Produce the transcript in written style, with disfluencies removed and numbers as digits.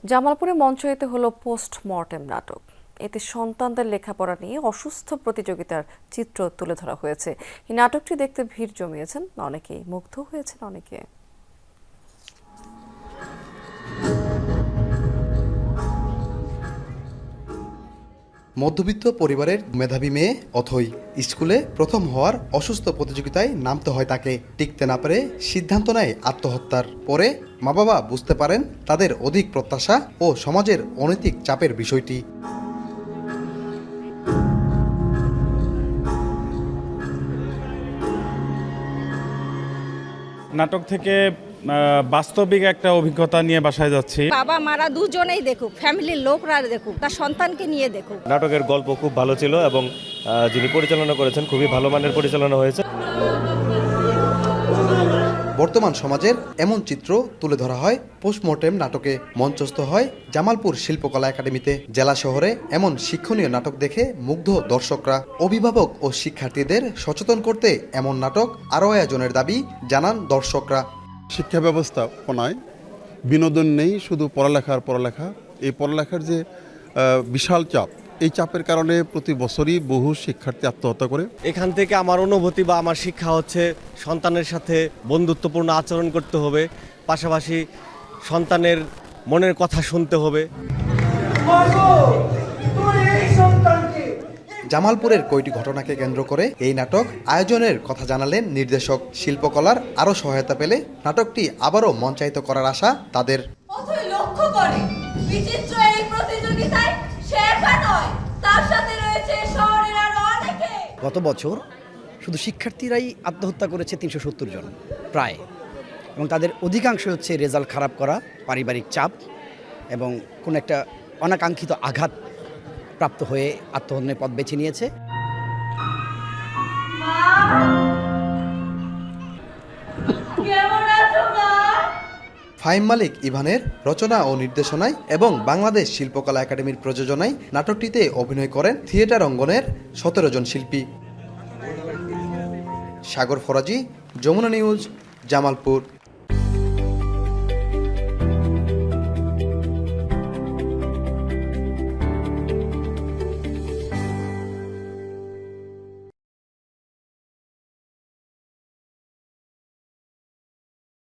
জামালপুরে মঞ্চায়িত হলো পোস্টমর্টেম নাটক। এতে সন্তানদের লেখাপড়া নিয়ে অসুস্থ প্রতিযোগিতার চিত্র তুলে ধরা হয়েছে। এই নাটকটি দেখতে ভিড় জমিয়েছেন অনেকেই, মুগ্ধ হয়েছেন অনেকে। মধ্যবিত্ত পরিবারের মেধাবী মেয়ে অথই স্কুলে প্রথম হওয়ার অসুস্থ প্রতিযোগিতায় নামতে হয় তাকে। টিকতে না পেরে সিদ্ধান্ত নেয় আত্মহত্যার। পরে মা বাবা বুঝতে পারেন তাদের অধিক প্রত্যাশা ও সমাজের অনৈতিক চাপের বিষয়টি। নাটক থেকে বাস্তবিক একটা অভিজ্ঞতা নিয়ে বাসায় যাচ্ছি। বাবা মারা দুজনেই দেখুক, ফ্যামিলির লোকরা দেখুক, তার সন্তানকে নিয়ে দেখুক। নাটকের গল্প খুব ভালো ছিল এবং যিনি পরিচালনা করেছেন খুবই ভালো মানের পরিচালনা হয়েছে। বর্তমান সমাজের এমন চিত্র তুলে ধরা হয় পোস্টমর্টেম নাটকে। মঞ্চস্থ হয় জামালপুর শিল্পকলা একাডেমিতে। জেলা শহরে এমন শিক্ষণীয় নাটক দেখে মুগ্ধ দর্শকরা। অভিভাবক ও শিক্ষার্থীদের সচেতন করতে এমন নাটক আরও আয়োজনের দাবি জানান দর্শকরা। শিক্ষা ব্যবস্থাপনায় বিনোদন নেই, শুধু পড়ালেখা। এই পড়ালেখার যে বিশাল চাপ, এই চাপের কারণে প্রতি বছরই বহু শিক্ষার্থী আত্মহত্যা করে। এখান থেকে আমার অনুভূতি বা আমার শিক্ষা হচ্ছে সন্তানের সাথে বন্ধুত্বপূর্ণ আচরণ করতে হবে, পাশাপাশি সন্তানের মনের কথা শুনতে হবে। জামালপুরের কয়টি ঘটনাকে কেন্দ্র করে এই নাটক আয়োজনের কথা জানালেন নির্দেশক। শিল্পকলার আরও সহায়তা পেলে নাটকটি আবারও মঞ্চায়িত করার আশা তাদের। লক্ষ্য করে বিচিত্র এই প্রতিযোগিতায় সে একা নয়, তার সাথে রয়েছে শহরের আরো অনেকে। গত বছর শুধু শিক্ষার্থীরাই আত্মহত্যা করেছে ৩৭০ জন প্রায়, এবং তাদের অধিকাংশ হচ্ছে রেজাল্ট খারাপ করা, পারিবারিক চাপ এবং কোনো একটা অনাকাঙ্ক্ষিত আঘাত প্রাপ্ত হয়ে আত্মহত্যার পথ বেছে নিয়েছে। ফাহিম মালিক ইভানের রচনা ও নির্দেশনায় এবং বাংলাদেশ শিল্পকলা একাডেমির প্রযোজনায় নাটকটিতে অভিনয় করেন থিয়েটার অঙ্গনের ১৭ জন শিল্পী। সাগর ফরাজি, যমুনা নিউজ, জামালপুর।